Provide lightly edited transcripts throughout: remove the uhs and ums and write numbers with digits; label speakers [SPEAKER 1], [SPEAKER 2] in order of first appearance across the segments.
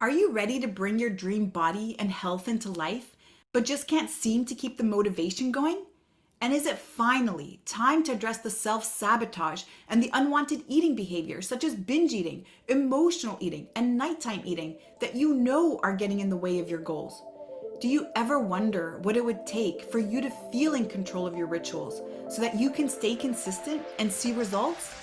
[SPEAKER 1] Are you ready to bring your dream body and health into life, but just can't seem to keep the motivation going? And is it finally time to address the self-sabotage and the unwanted eating behaviors such as binge eating, emotional eating, and nighttime eating that you know are getting in the way of your goals? Do you ever wonder what it would take for you to feel in control of your rituals so that you can stay consistent and see results?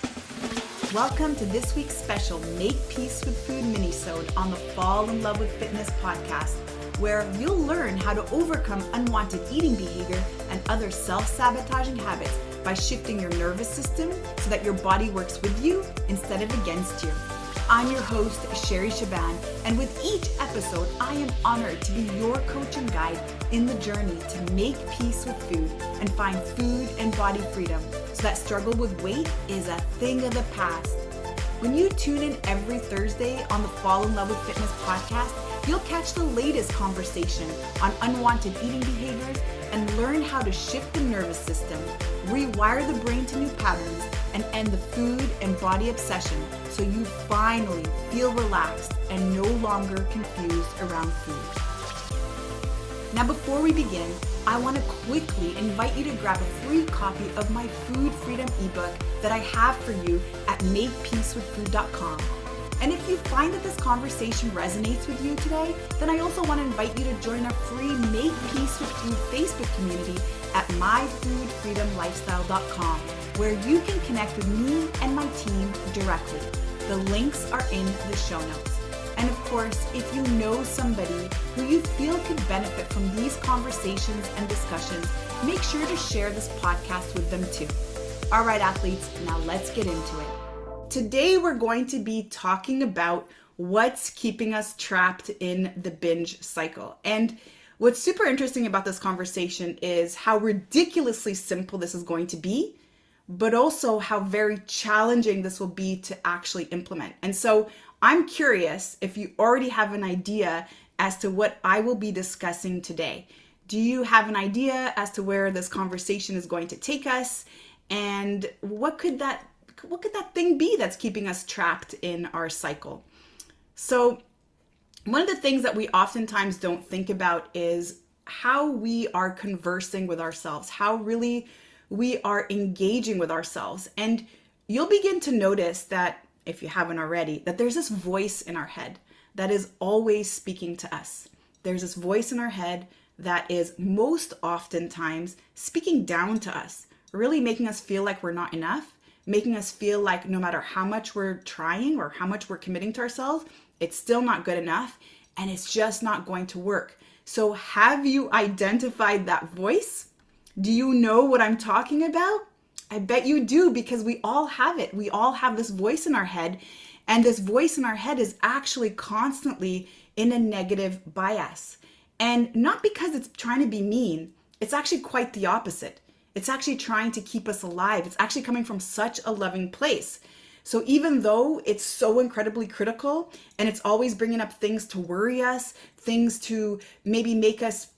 [SPEAKER 1] Welcome to this week's special Make Peace with Food Minisode on the Fall in Love with Fitness podcast, where you'll learn how to overcome unwanted eating behavior and other self-sabotaging habits by shifting your nervous system so that your body works with you instead of against you. I'm your host, Sherry Shaban, and with each episode, I am honored to be your coach and guide in the journey to make peace with food and find food and body freedom so that struggle with weight is a thing of the past. When you tune in every Thursday on the Fall in Love with Fitness podcast, you'll catch the latest conversation on unwanted eating behaviors and learn how to shift the nervous system, rewire the brain to new patterns, and end the food and body obsession so you finally feel relaxed and no longer confused around food. Now, before we begin, I want to quickly invite you to grab a free copy of my Food Freedom ebook that I have for you at makepeacewithfood.com. And if you find that this conversation resonates with you today, then I also want to invite you to join our free Make Peace with Food Facebook community at myfoodfreedomlifestyle.com, where you can connect with me and my team directly. The links are in the show notes. And of course, if you know somebody who you feel could benefit from these conversations and discussions, make sure to share this podcast with them too. All right, athletes, now let's get into it. Today, we're going to be talking about what's keeping us trapped in the binge cycle. And what's super interesting about this conversation is how ridiculously simple this is going to be, but also how very challenging this will be to actually implement. And so I'm curious if you already have an idea as to what I will be discussing today. Do you have an idea as to where this conversation is going to take us? And what could that thing be that's keeping us trapped in our cycle? So one of the things that we oftentimes don't think about is how we are conversing with ourselves, how really we are engaging with ourselves. And you'll begin to notice that, if you haven't already, that there's this voice in our head that is always speaking to us. There's this voice in our head that is most oftentimes speaking down to us, really making us feel like we're not enough, making us feel like no matter how much we're trying or how much we're committing to ourselves, it's still not good enough and it's just not going to work. So have you identified that voice? Do you know what I'm talking about? I bet you do, because we all have it. We all have this voice in our head, and this voice in our head is actually constantly in a negative bias. And not because it's trying to be mean, it's actually quite the opposite. It's actually trying to keep us alive. It's actually coming from such a loving place. So even though it's so incredibly critical and it's always bringing up things to worry us, things to maybe make us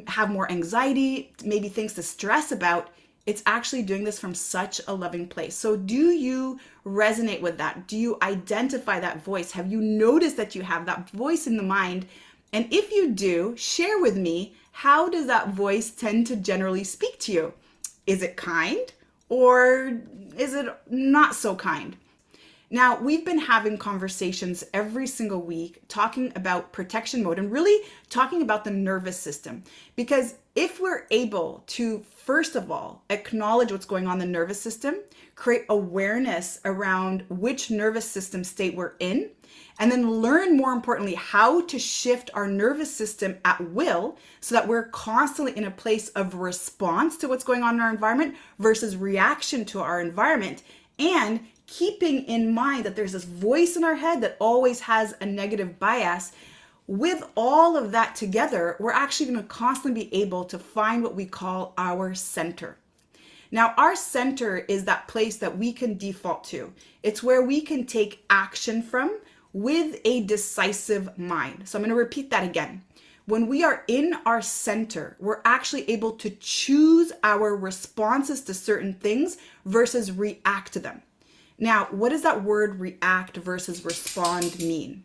[SPEAKER 1] have more anxiety, maybe things to stress about, it's actually doing this from such a loving place. So do you resonate with that? Do you identify that voice? Have you noticed that you have that voice in the mind? And if you do, share with me, how does that voice tend to generally speak to you? Is it kind or is it not so kind? Now, we've been having conversations every single week talking about protection mode and really talking about the nervous system. Because if we're able to, first of all, acknowledge what's going on in the nervous system, create awareness around which nervous system state we're in, and then learn, more importantly, how to shift our nervous system at will so that we're constantly in a place of response to what's going on in our environment versus reaction to our environment, and keeping in mind that there's this voice in our head that always has a negative bias. With all of that together, we're actually going to constantly be able to find what we call our center. Now, our center is that place that we can default to. It's where we can take action from with a decisive mind. So I'm going to repeat that again. When we are in our center, we're actually able to choose our responses to certain things versus react to them. Now, what does that word react versus respond mean?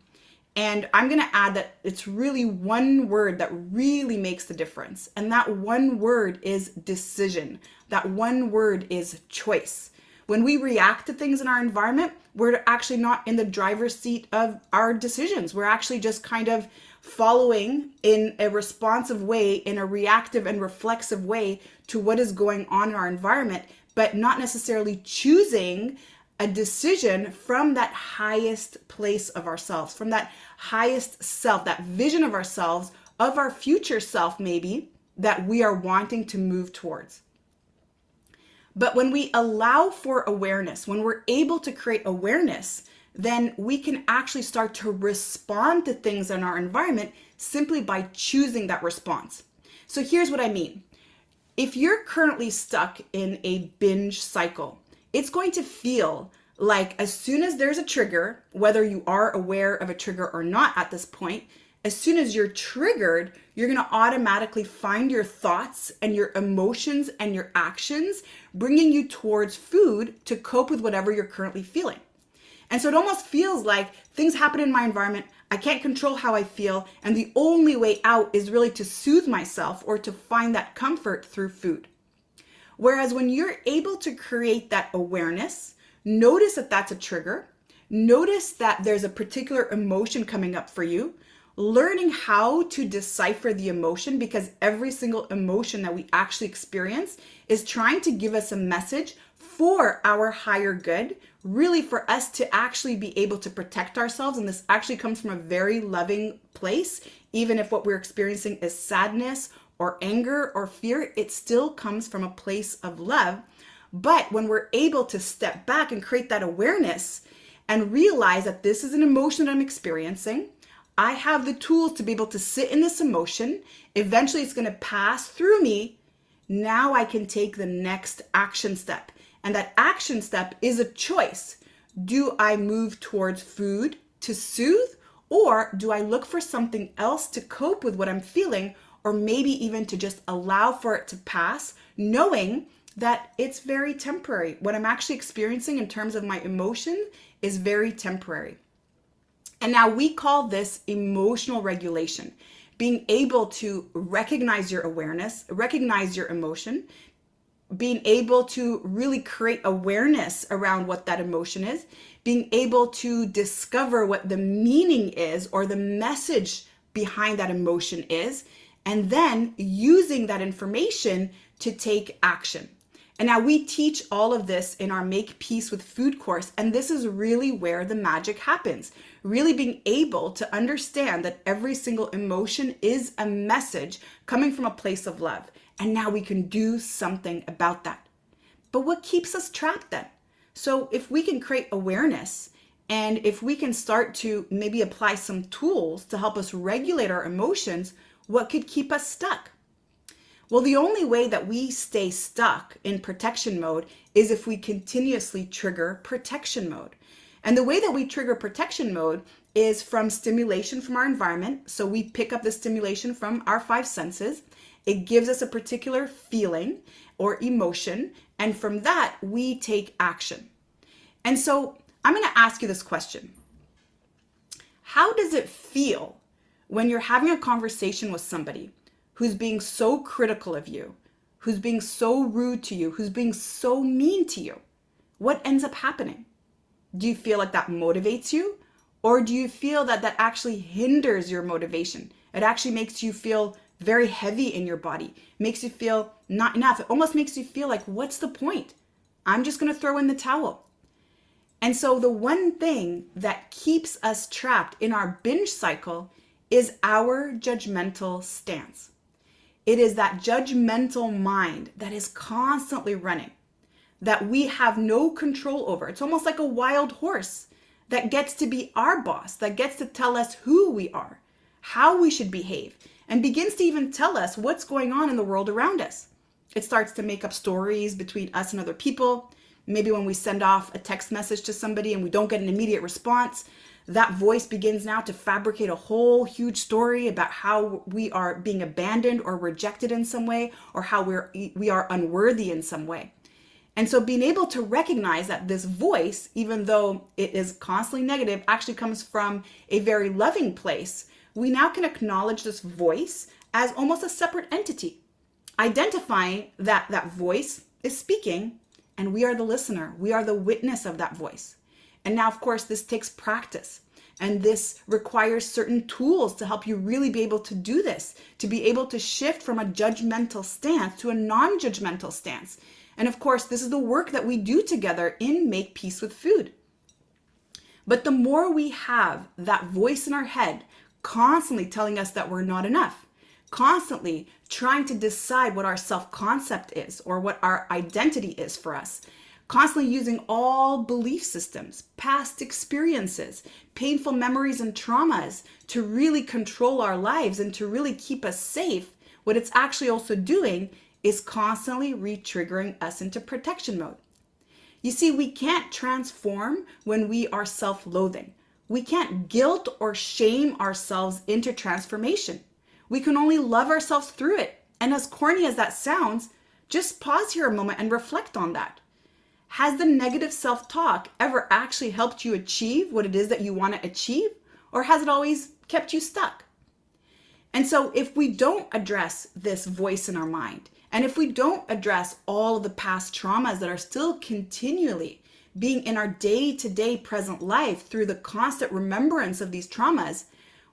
[SPEAKER 1] And I'm going to add that it's really one word that really makes the difference. And that one word is decision. That one word is choice. When we react to things in our environment, we're actually not in the driver's seat of our decisions. We're actually just kind of following in a responsive way, in a reactive and reflexive way to what is going on in our environment, but not necessarily choosing a decision from that highest place of ourselves, from that highest self, that vision of ourselves, of our future self maybe, that we are wanting to move towards. But when we allow for awareness, when we're able to create awareness, then we can actually start to respond to things in our environment simply by choosing that response. So here's what I mean. If you're currently stuck in a binge cycle, it's going to feel like as soon as there's a trigger, whether you are aware of a trigger or not at this point, as soon as you're triggered, you're going to automatically find your thoughts and your emotions and your actions bringing you towards food to cope with whatever you're currently feeling. And so it almost feels like things happen in my environment, I can't control how I feel, and the only way out is really to soothe myself or to find that comfort through food. Whereas when you're able to create that awareness, notice that that's a trigger, notice that there's a particular emotion coming up for you, learning how to decipher the emotion, because every single emotion that we actually experience is trying to give us a message for our higher good, really for us to actually be able to protect ourselves. And this actually comes from a very loving place. Even if what we're experiencing is sadness or anger or fear, it still comes from a place of love. But when we're able to step back and create that awareness and realize that this is an emotion that I'm experiencing, I have the tools to be able to sit in this emotion. Eventually it's going to pass through me. Now I can take the next action step. And that action step is a choice. Do I move towards food to soothe, or do I look for something else to cope with what I'm feeling, or maybe even to just allow for it to pass, knowing that it's very temporary. What I'm actually experiencing in terms of my emotion is very temporary. And now we call this emotional regulation, being able to recognize your awareness, recognize your emotion, being able to really create awareness around what that emotion is, being able to discover what the meaning is or the message behind that emotion is, and then using that information to take action. And now we teach all of this in our Make Peace with Food course. And this is really where the magic happens. Really being able to understand that every single emotion is a message coming from a place of love. And now we can do something about that. But what keeps us trapped then? So if we can create awareness, and if we can start to maybe apply some tools to help us regulate our emotions, what could keep us stuck? Well, the only way that we stay stuck in protection mode is if we continuously trigger protection mode. And the way that we trigger protection mode is from stimulation from our environment. So we pick up the stimulation from our five senses. It gives us a particular feeling or emotion. And from that, we take action. And so I'm going to ask you this question. How does it feel when you're having a conversation with somebody who's being so critical of you, who's being so rude to you, who's being so mean to you? What ends up happening? Do you feel like that motivates you? Or do you feel that that actually hinders your motivation? It actually makes you feel very heavy in your body, makes you feel not enough. It almost makes you feel like, what's the point? I'm just going to throw in the towel. And so the one thing that keeps us trapped in our binge cycle is our judgmental stance. It is that judgmental mind that is constantly running, that we have no control over. It's almost like a wild horse that gets to be our boss, that gets to tell us who we are, how we should behave, and begins to even tell us what's going on in the world around us. It starts to make up stories between us and other people. Maybe when we send off a text message to somebody and we don't get an immediate response, that voice begins now to fabricate a whole huge story about how we are being abandoned or rejected in some way, or how we are unworthy in some way. And so being able to recognize that this voice, even though it is constantly negative, actually comes from a very loving place, we now can acknowledge this voice as almost a separate entity, identifying that that voice is speaking and we are the listener. We are the witness of that voice. And now, of course, this takes practice. And this requires certain tools to help you really be able to do this, to be able to shift from a judgmental stance to a non-judgmental stance. And of course, this is the work that we do together in Make Peace with Food. But the more we have that voice in our head constantly telling us that we're not enough, constantly trying to decide what our self-concept is or what our identity is for us, constantly using all belief systems, past experiences, painful memories and traumas to really control our lives and to really keep us safe, what it's actually also doing is constantly re-triggering us into protection mode. You see, we can't transform when we are self-loathing. We can't guilt or shame ourselves into transformation. We can only love ourselves through it. And as corny as that sounds, just pause here a moment and reflect on that. Has the negative self-talk ever actually helped you achieve what it is that you want to achieve? Or has it always kept you stuck? And so if we don't address this voice in our mind, and if we don't address all of the past traumas that are still continually being in our day-to-day present life through the constant remembrance of these traumas,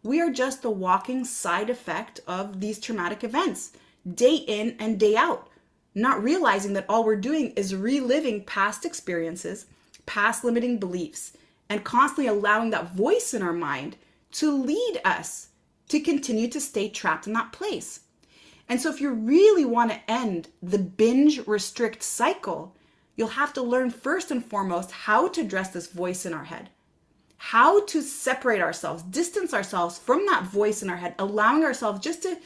[SPEAKER 1] we are just the walking side effect of these traumatic events, day in and day out, not realizing that all we're doing is reliving past experiences, past limiting beliefs, and constantly allowing that voice in our mind to lead us to continue to stay trapped in that place. And so if you really want to end the binge restrict cycle, you'll have to learn first and foremost how to address this voice in our head, how to separate ourselves, distance ourselves from that voice in our head, allowing ourselves just to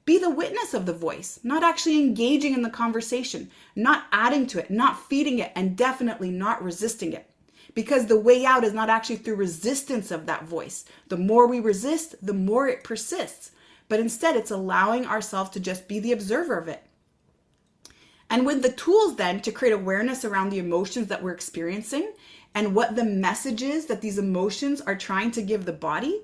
[SPEAKER 1] be the witness of the voice, not actually engaging in the conversation, not adding to it, not feeding it, and definitely not resisting it. Because the way out is not actually through resistance of that voice. The more we resist, the more it persists. But instead, it's allowing ourselves to just be the observer of it. And with the tools then to create awareness around the emotions that we're experiencing and what the message is that these emotions are trying to give the body,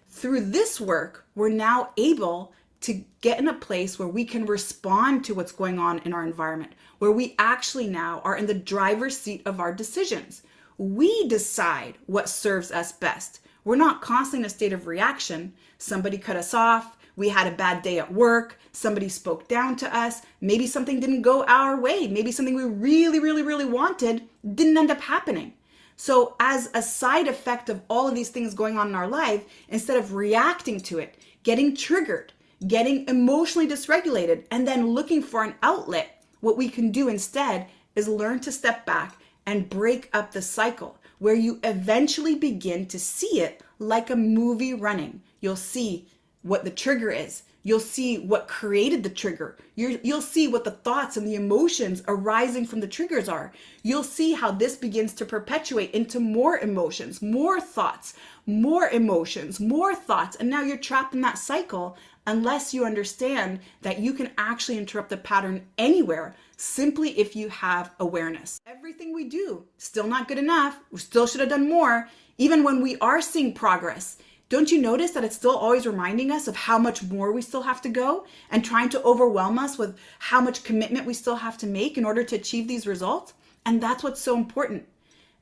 [SPEAKER 1] through this work, we're now able to get in a place where we can respond to what's going on in our environment, where we actually now are in the driver's seat of our decisions. We decide what serves us best. We're not constantly in a state of reaction. Somebody cut us off. We had a bad day at work. Somebody spoke down to us. Maybe something didn't go our way. Maybe something we really wanted didn't end up happening. So as a side effect of all of these things going on in our life, instead of reacting to it, getting triggered, getting emotionally dysregulated, and then looking for an outlet, what we can do instead is learn to step back and break up the cycle where you eventually begin to see it like a movie running. You'll see what the trigger is. You'll see what created the trigger. You'll see what the thoughts and the emotions arising from the triggers are. You'll see how this begins to perpetuate into more emotions, more thoughts, more emotions, more thoughts. And now you're trapped in that cycle unless you understand that you can actually interrupt the pattern anywhere simply if you have awareness. Everything we do, still not good enough. We still should have done more. Even when we are seeing progress, don't you notice that it's still always reminding us of how much more we still have to go and trying to overwhelm us with how much commitment we still have to make in order to achieve these results? And that's what's so important.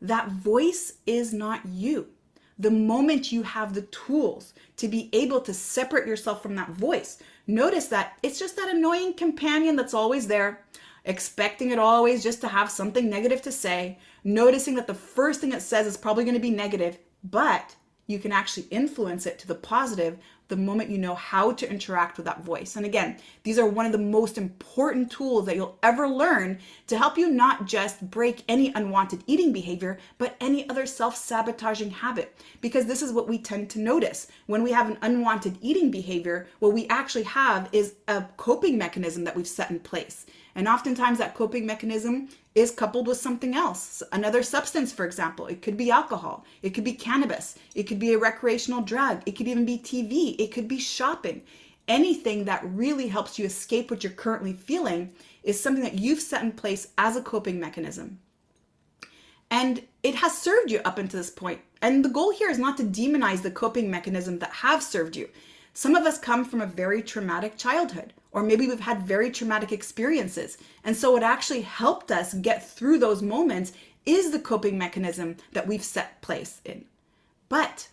[SPEAKER 1] That voice is not you. The moment you have the tools to be able to separate yourself from that voice, notice that it's just that annoying companion that's always there, expecting it always just to have something negative to say, noticing that the first thing it says is probably going to be negative, but you can actually influence it to the positive the moment you know how to interact with that voice. And again, these are one of the most important tools that you'll ever learn to help you not just break any unwanted eating behavior, but any other self-sabotaging habit. Because this is what we tend to notice. When we have an unwanted eating behavior, what we actually have is a coping mechanism that we've set in place. And oftentimes that coping mechanism is coupled with something else, another substance, for example. It could be alcohol, it could be cannabis, it could be a recreational drug, it could even be TV, it could be shopping. anything that really helps you escape what you're currently feeling is something that you've set in place as a coping mechanism. And it has served you up until this point. And the goal here is not to demonize the coping mechanisms that have served you. Some of us come from a very traumatic childhood, or maybe we've had very traumatic experiences. And so what actually helped us get through those moments is the coping mechanism that we've set place in. But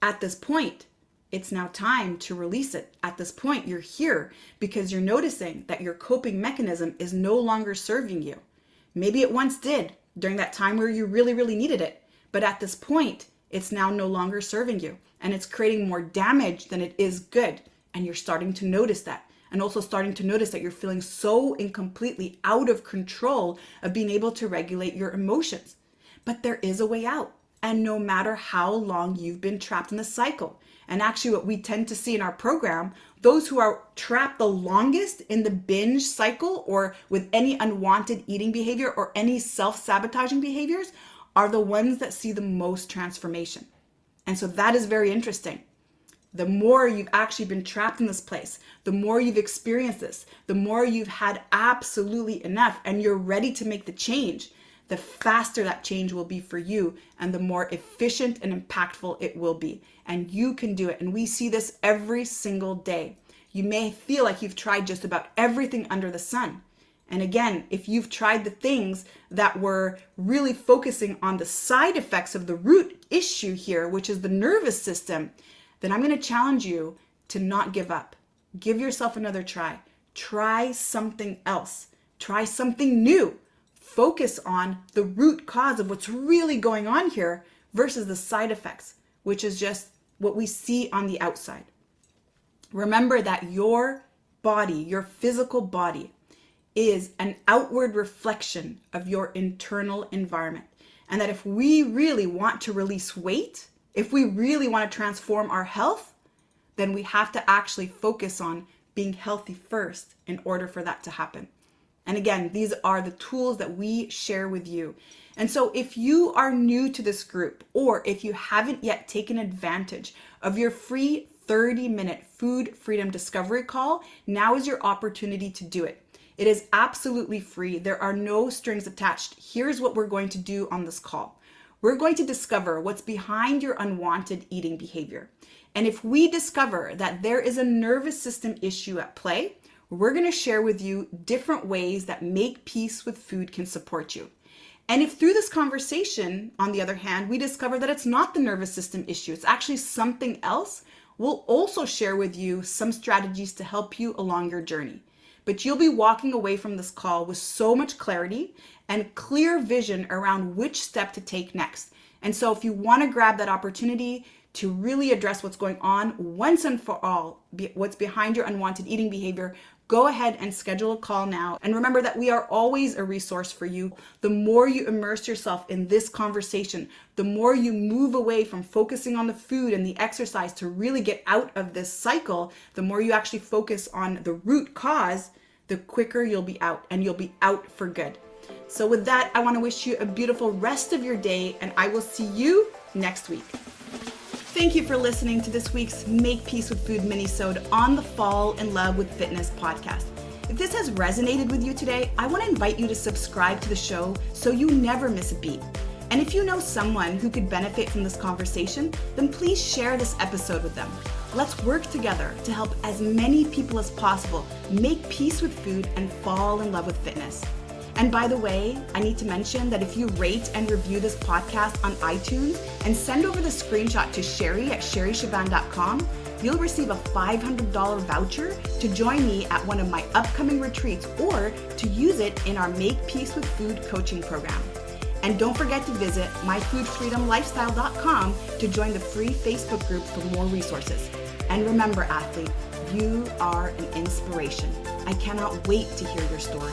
[SPEAKER 1] at this point, it's now time to release it. At this point, you're here because you're noticing that your coping mechanism is no longer serving you. Maybe it once did during that time where you really, really needed it. But at this point, it's now no longer serving you. And it's creating more damage than it is good. And you're starting to notice that. And also starting to notice that you're feeling so incompletely out of control of being able to regulate your emotions. But there is a way out. And no matter how long you've been trapped in the cycle. And actually what we tend to see in our program, those who are trapped the longest in the binge cycle or with any unwanted eating behavior or any self-sabotaging behaviors are the ones that see the most transformation. And so that is very interesting. The more you've actually been trapped in this place, the more you've experienced this, the more you've had absolutely enough and you're ready to make the change, the faster that change will be for you and the more efficient and impactful it will be. And you can do it. And we see this every single day. You may feel like you've tried just about everything under the sun. And again, if you've tried the things that were really focusing on the side effects of the root issue here, which is the nervous system, then I'm going to challenge you to not give up. Give yourself another try. Try something else. Try something new. Focus on the root cause of what's really going on here versus the side effects, which is just what we see on the outside. Remember that your body, your physical body, is an outward reflection of your internal environment. And that if we really want to release weight, if we really want to transform our health, then we have to actually focus on being healthy first in order for that to happen. And again, these are the tools that we share with you. And so if you are new to this group, or if you haven't yet taken advantage of your free 30-minute food freedom discovery call, now is your opportunity to do it. It is absolutely free. There are no strings attached. Here's what we're going to do on this call. We're going to discover what's behind your unwanted eating behavior. And if we discover that there is a nervous system issue at play, we're going to share with you different ways that Make Peace with Food can support you. And if through this conversation, on the other hand, we discover that it's not the nervous system issue, it's actually something else, we'll also share with you some strategies to help you along your journey. But you'll be walking away from this call with so much clarity and clear vision around which step to take next. And so if you want to grab that opportunity to really address what's going on once and for all, what's behind your unwanted eating behavior, go ahead and schedule a call now. And remember that we are always a resource for you. The more you immerse yourself in this conversation, the more you move away from focusing on the food and the exercise to really get out of this cycle, the more you actually focus on the root cause, the quicker you'll be out, and you'll be out for good. So with that, I want to wish you a beautiful rest of your day, and I will see you next week. Thank you for listening to this week's Make Peace with Food Minisode on the Fall in Love with Fitness podcast. If this has resonated with you today, I want to invite you to subscribe to the show so you never miss a beat. And if you know someone who could benefit from this conversation, then please share this episode with them. Let's work together to help as many people as possible make peace with food and fall in love with fitness. And by the way, I need to mention that if you rate and review this podcast on iTunes and send over the screenshot to Sherry at sherryshaban.com, you'll receive a $500 voucher to join me at one of my upcoming retreats or to use it in our Make Peace with Food coaching program. And don't forget to visit myfoodfreedomlifestyle.com to join the free Facebook group for more resources. And remember, athlete, you are an inspiration. I cannot wait to hear your story.